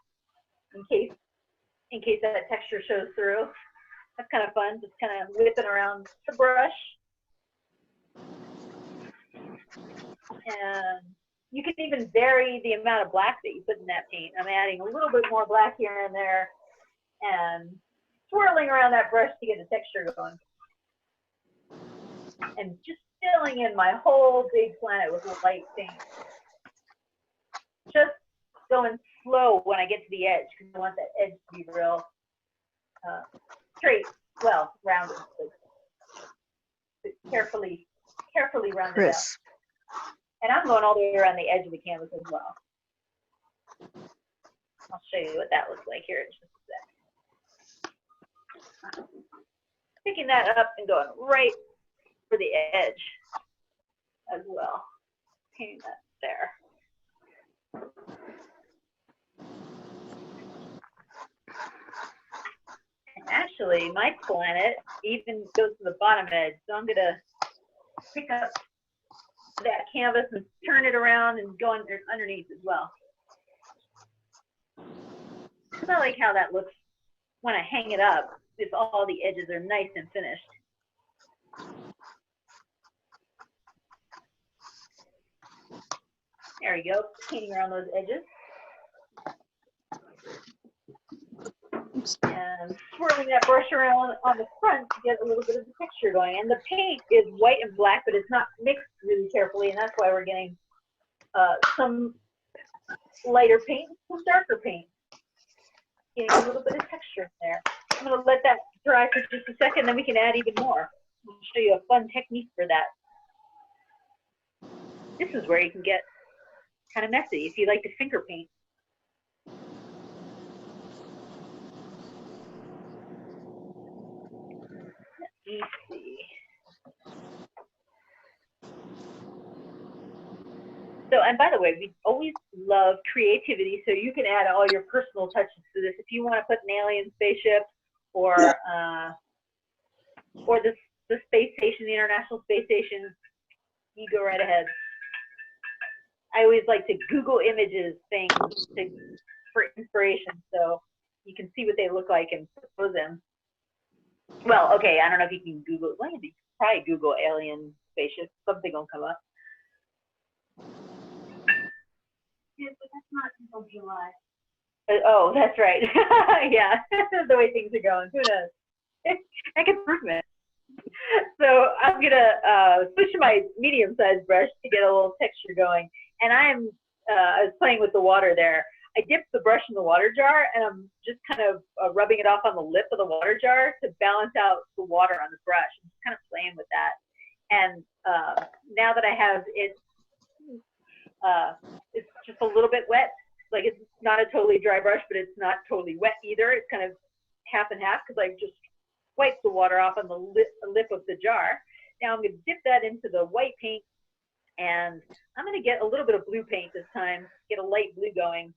in case that texture shows through. That's kind of fun, just kind of whipping around the brush. And you can even vary the amount of black that you put in that paint. I'm adding a little bit more black here and there and swirling around that brush to get the texture going. And just filling in my whole big planet with light paint. Just going slow when I get to the edge because I want that edge to be real straight, well, rounded, but carefully rounded Crisp. out. And I'm going all the way around the edge of the canvas as well. I'll show you what that looks like here in just a sec. Picking that up and going right for the edge as well. Painting that there. And actually, my planet even goes to the bottom edge, so I'm gonna pick up that canvas and turn it around and go underneath as well. I like how that looks when I hang it up, if all the edges are nice and finished. There we go, painting around those edges. And swirling that brush around on the front to get a little bit of the texture going. And the paint is white and black, but it's not mixed really carefully, and that's why we're getting some lighter paint, some darker paint. Getting a little bit of texture in there. I'm going to let that dry for just a second, then we can add even more. I'll show you a fun technique for that. This is where you can get kind of messy if you like to finger paint. Let me see. So, and by the way, we always love creativity, so you can add all your personal touches to this. If you want to put an alien spaceship or the space station, the International Space Station, you go right ahead. I always like to Google images things for inspiration, so you can see what they look like and put them. Well, okay, I don't know if you can Google. Well, you can probably Google alien spaceship. Something will come up. Yeah, but that's not until July. Oh, that's right. Yeah, the way things are going. Who knows? Heck, improvement. So I'm gonna switch to my medium-sized brush to get a little texture going. And I was playing with the water there. I dipped the brush in the water jar, and I'm just kind of rubbing it off on the lip of the water jar to balance out the water on the brush. I'm just kind of playing with that. And now that I have it, it's just a little bit wet. Like, it's not a totally dry brush, but it's not totally wet either. It's kind of half and half because I just wiped the water off on the lip of the jar. Now I'm going to dip that into the white paint, and I'm going to get a little bit of blue paint this time, get a light blue going,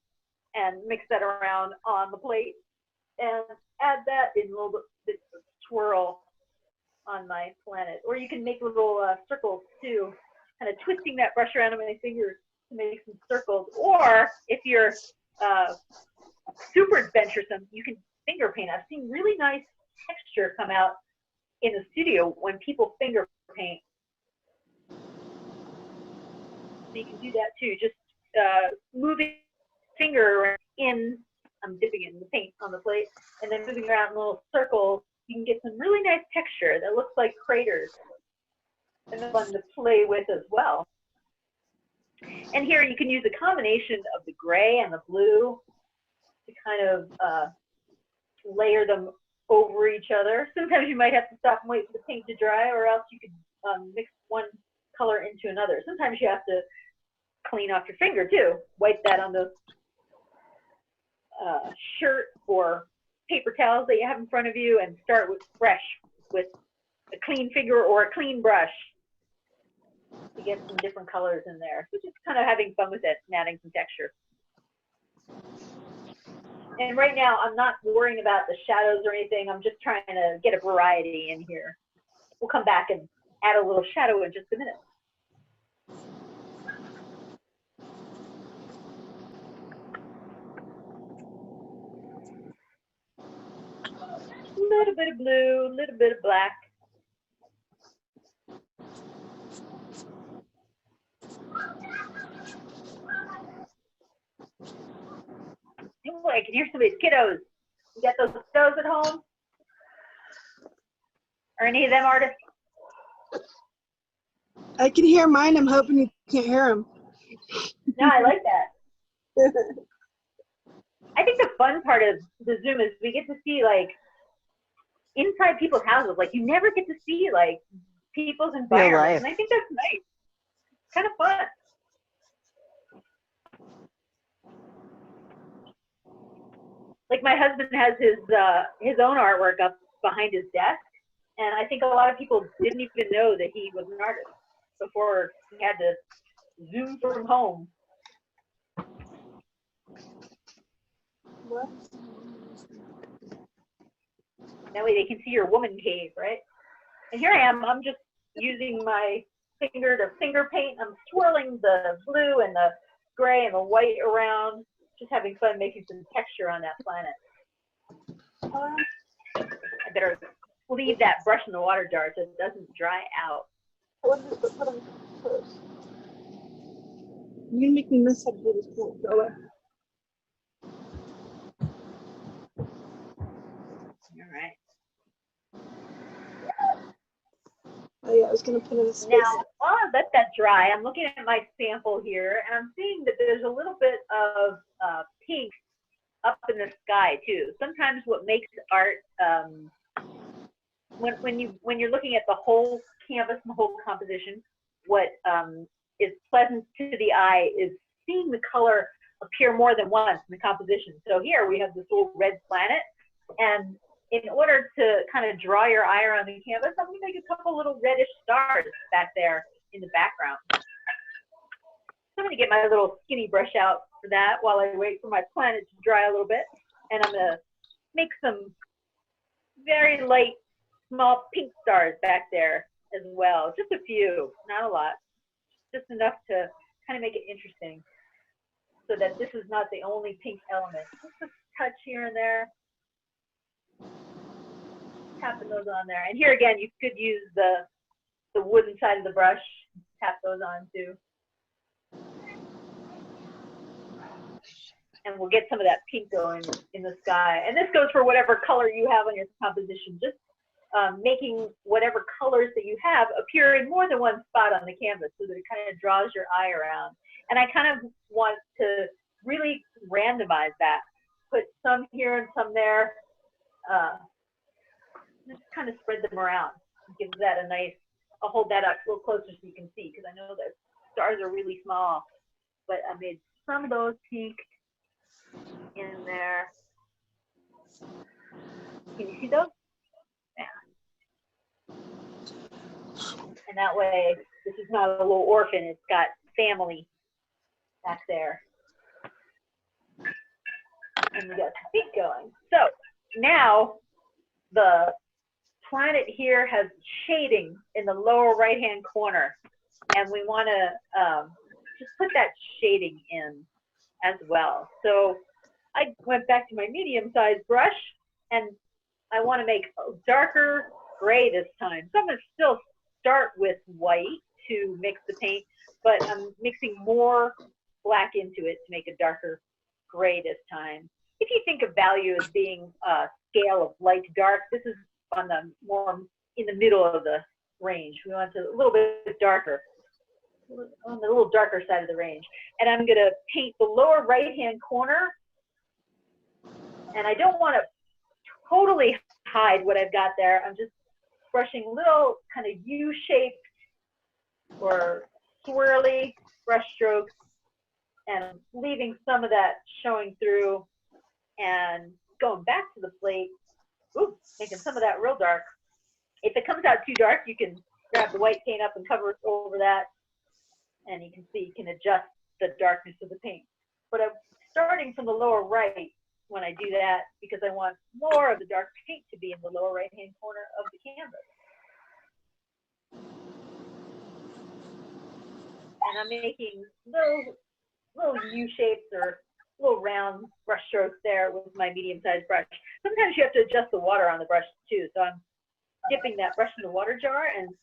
and mix that around on the plate and add that in a little bit of swirl on my planet. Or you can make little circles too, kind of twisting that brush around on my fingers to make some circles. Or if you're super adventuresome, you can finger paint. I've seen really nice texture come out in the studio when people finger paint. So you can do that too, just moving finger in, I'm dipping it in the paint on the plate, and then moving around in little circles, you can get some really nice texture that looks like craters, and then fun to play with as well. And here you can use a combination of the gray and the blue to kind of layer them over each other. Sometimes you might have to stop and wait for the paint to dry, or else you could mix one color into another. Sometimes you have to clean off your finger too. Wipe that on the shirt or paper towels that you have in front of you, and start with fresh with a clean finger or a clean brush to get some different colors in there. So just kind of having fun with it and adding some texture. And right now I'm not worrying about the shadows or anything. I'm just trying to get a variety in here. We'll come back and add a little shadow in just a minute. A little bit of blue, a little bit of black. Oh, I can hear somebody's kiddos. You got those kiddos at home? Are any of them artists? I can hear mine. I'm hoping you can't hear them. No, I like that. I think the fun part of the Zoom is we get to see like inside people's houses. Like you never get to see like people's environment, life. and I think that's nice. Kind of fun. Like my husband has his own artwork up behind his desk, and I think a lot of people didn't even know that he was an artist before he had to Zoom from home. What? That way they can see your woman cave, right? And here I am, I'm just using my finger to finger paint. I'm swirling the blue and the gray and the white around, just having fun making some texture on that planet. I better leave that brush in the water jar so it doesn't dry out. You're gonna make me miss how to do this plant. Go away. All right. Oh yeah, I was gonna put it in a space. Now, while I let that dry, I'm looking at my sample here, and I'm seeing that there's a little bit of pink up in the sky too. Sometimes what makes art, when you're looking at the whole canvas, the whole composition, what is pleasant to the eye is seeing the color appear more than once in the composition. So here we have this little red planet, and in order to kind of draw your eye around the canvas, I'm going to make a couple little reddish stars back there in the background. So I'm going to get my little skinny brush out for that while I wait for my planet to dry a little bit. And I'm going to make some very light, small pink stars back there as well. Just a few, not a lot. Just enough to kind of make it interesting so that this is not the only pink element. Just a touch here and there. Tapping those on there. And here again, you could use the wooden side of the brush. Tap those on too. And we'll get some of that pink going in the sky. And this goes for whatever color you have on your composition. Just making whatever colors that you have appear in more than one spot on the canvas so that it kind of draws your eye around. And I kind of want to really randomize that. Put some here and some there. Just kind of spread them around. Give that a nice, I'll hold that up a little closer so you can see, because I know that stars are really small. But I made some of those pink in there. Can you see those? Yeah. And that way, this is not a little orphan, it's got family back there. And we got some pink going. So now the planet here has shading in the lower right hand corner, and we want to just put that shading in as well. So I went back to my medium sized brush, and I want to make a darker gray this time. So I'm going to still start with white to mix the paint, but I'm mixing more black into it to make a darker gray this time. If you think of value as being a scale of light to dark, this is on the more in the middle of the range. We want it a little bit darker, on the little darker side of the range. And I'm going to paint the lower right hand corner, and I don't want to totally hide what I've got there. I'm just brushing little kind of U-shaped or swirly brush strokes and leaving some of that showing through and going back to the plate. Ooh, making some of that real dark. If it comes out too dark, you can grab the white paint up and cover it over that, and you can see you can adjust the darkness of the paint. But I'm starting from the lower right when I do that because I want more of the dark paint to be in the lower right-hand corner of the canvas. And I'm making little U-shapes or little round brush strokes there with my medium-sized brush. Sometimes you have to adjust the water on the brush too. So I'm dipping that brush in the water jar and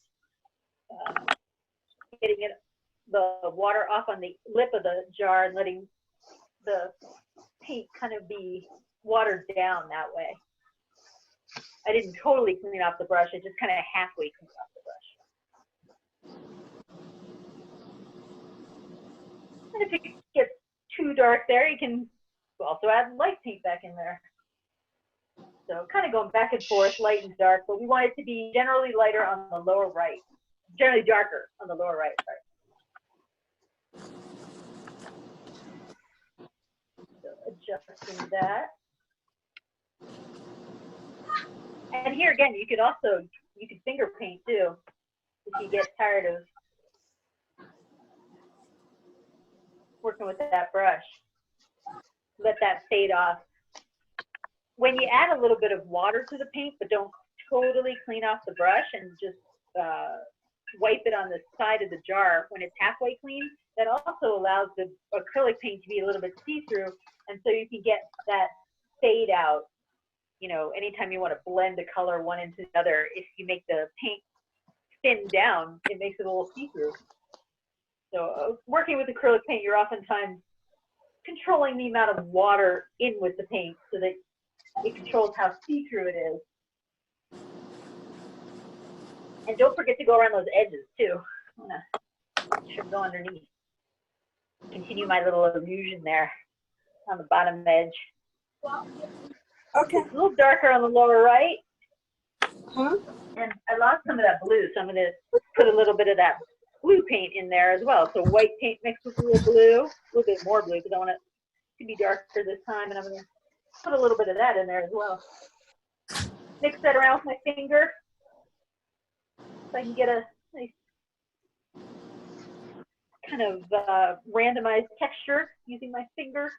getting the water off on the lip of the jar and letting the paint kind of be watered down that way. I didn't totally clean off the brush. I just kind of halfway cleaned off the brush. And if it gets too dark there, you can also add light paint back in there. So kind of going back and forth, light and dark, but we want it to be generally lighter on the lower right, generally darker on the lower right part. So adjusting that. And here again, you could finger paint too, if you get tired of working with that brush. Let that fade off. When you add a little bit of water to the paint, but don't totally clean off the brush and just wipe it on the side of the jar when it's halfway clean, that also allows the acrylic paint to be a little bit see-through, and so you can get that fade out. You know, anytime you want to blend a color one into the other, if you make the paint thin down, it makes it a little see-through. So working with acrylic paint, you're oftentimes controlling the amount of water in with the paint so that it controls how see-through it is. And don't forget to go around those edges too. Should go underneath. Continue my little illusion there on the bottom edge. Okay. It's a little darker on the lower right. Huh? And I lost some of that blue, so I'm going to put a little bit of that blue paint in there as well. So white paint mixed with a little bit more blue, because I want it to be darker this time, and I'm going to put a little bit of that in there as well. Mix that around with my finger so I can get a nice kind of randomized texture using my finger.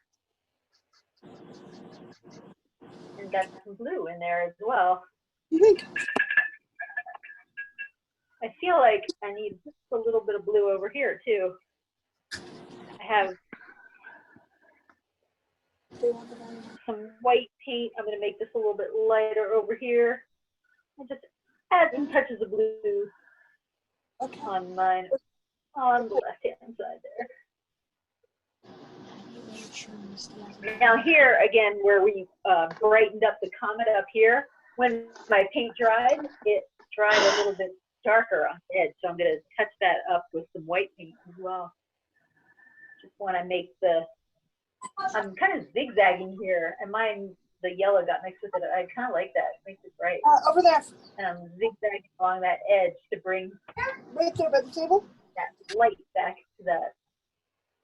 And got some blue in there as well. You think? I feel like I need just a little bit of blue over here too. I have some white paint. I'm going to make this a little bit lighter over here. And just add some touches of blue on mine, on the left-hand side there. Now here, again, where we brightened up the comet up here, when my paint dried, it dried a little bit darker on the edge. So I'm going to touch that up with some white paint as well. Just want to make I'm kind of zigzagging here, and mine, the yellow got mixed with it. I kind of like that. It makes it bright. Over there. And I'm zigzagging along that edge to bring Right there by the table. that light back to that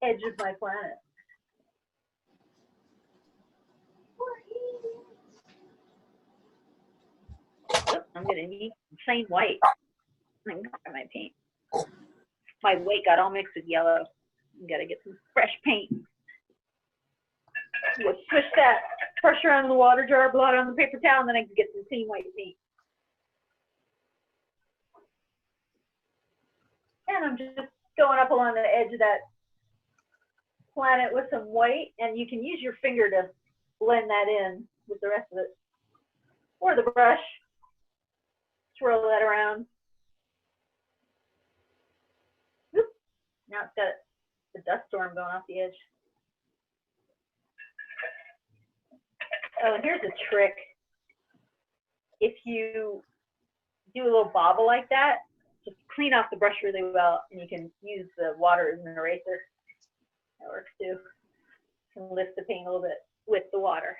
edge of my planet. Oops, I'm going to need plain white. I'm going to grab my paint. My white got all mixed with yellow. You got to get some fresh paint. We'll swish that pressure on the water jar, blot it on the paper towel, and then I can get some clean white paint. And I'm just going up along the edge of that planet with some white, and you can use your finger to blend that in with the rest of it. Or the brush. Swirl that around. Whoop. Now it's got the dust storm going off the edge. Oh, and here's a trick. If you do a little bobble like that, just clean off the brush really well, and you can use the water as an eraser. That works too. You can lift the paint a little bit with the water.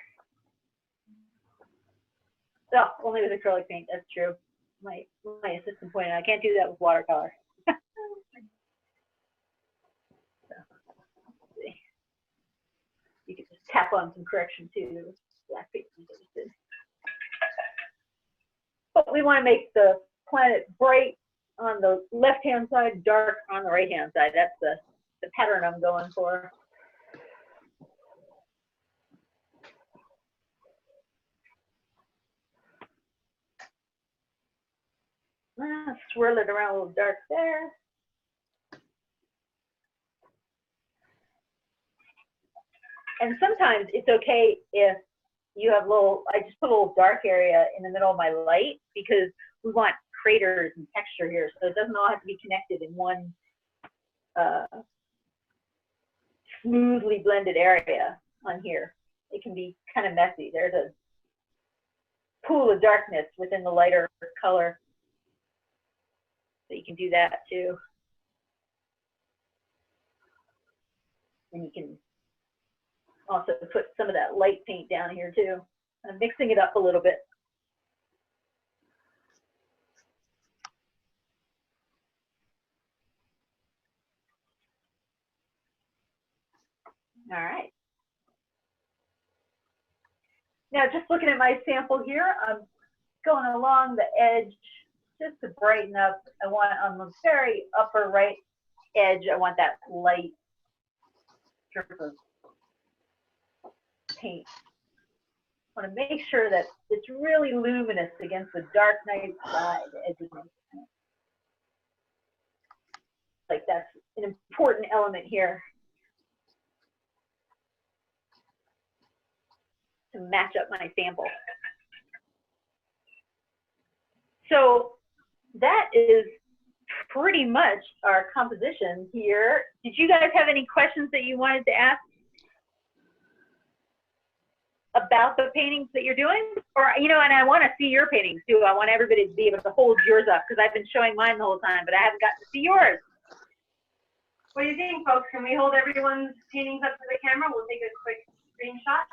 So, only with acrylic paint, that's true. My assistant pointed out, I can't do that with watercolor. So, let's see. You can just tap on some correction too. Black paint. But we want to make the planet bright on the left-hand side, dark on the right-hand side. That's the pattern I'm going for. Swirl it around a little dark there. And sometimes it's okay if you have I just put a little dark area in the middle of my light, because we want craters and texture here. So it doesn't all have to be connected in one smoothly blended area on here. It can be kind of messy. There's a pool of darkness within the lighter color. So you can do that too. And you can also put some of that light paint down here too. I'm mixing it up a little bit. All right. Now, just looking at my sample here, I'm going along the edge just to brighten up. I want on the very upper right edge, I want that light strip of paint. I want to make sure that it's really luminous against the dark night sky, the edge of my paint. Like that's an important element here to match up my sample. So that is pretty much our composition here. Did you guys have any questions that you wanted to ask about the paintings that you're doing? Or, you know, and I want to see your paintings too. I want everybody to be able to hold yours up because I've been showing mine the whole time, but I haven't gotten to see yours. What do you think, folks? Can we hold everyone's paintings up to the camera? We'll take a quick screenshot.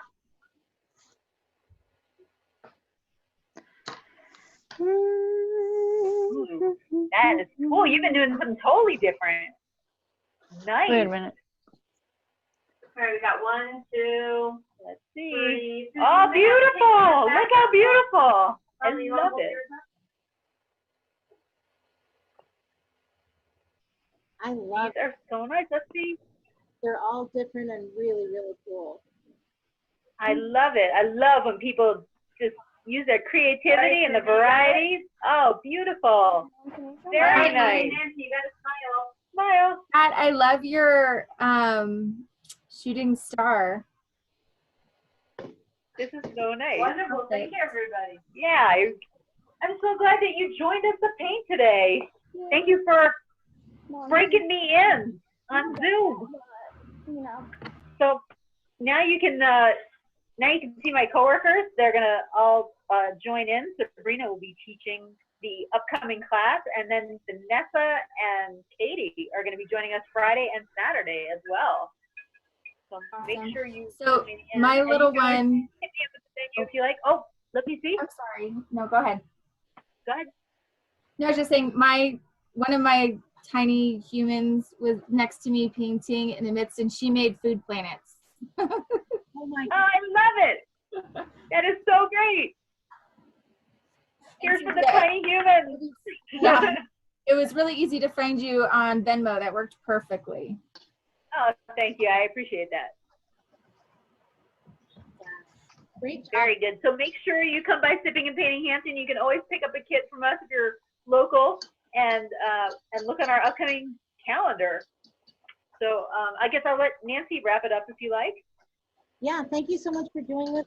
Ooh, that is cool. You've been doing something totally different. Nice. Wait a minute. All right, we got 1, 2, let's see. 3. Oh, beautiful. Look how beautiful. I love it. I love These are so nice. Let's see. They're all different and really, really cool. I love it. I love when people just use their creativity and the varieties. Oh, beautiful. Very nice. Nancy, you gotta smile. Smile. Pat, I love your shooting star. This is so nice. Wonderful. Thank you, everybody. Yeah, I'm so glad that you joined us to paint today. Thank you for breaking me in on Zoom. You know. So now you can see my coworkers. They're gonna all join in. Sabrina will be teaching the upcoming class, and then Vanessa and Katie are gonna be joining us Friday and Saturday as well. So make sure you. So join in. my And little you can always one. hit me up at the venue if you like. Oh, let me see. I'm sorry. No, go ahead. Go ahead. No, I was just saying one of my tiny humans was next to me painting in the midst, and she made food planets. Oh my Oh, I love it. That is so great. Here's for the tiny humans. Yeah, it was really easy to find you on Venmo. That worked perfectly. Oh, thank you. I appreciate that. Great job. Very good. So make sure you come by Sipping and Painting Hampden. You can always pick up a kit from us if you're local, and look on our upcoming calendar. So I guess I'll let Nancy wrap it up if you like. Yeah, thank you so much for doing this.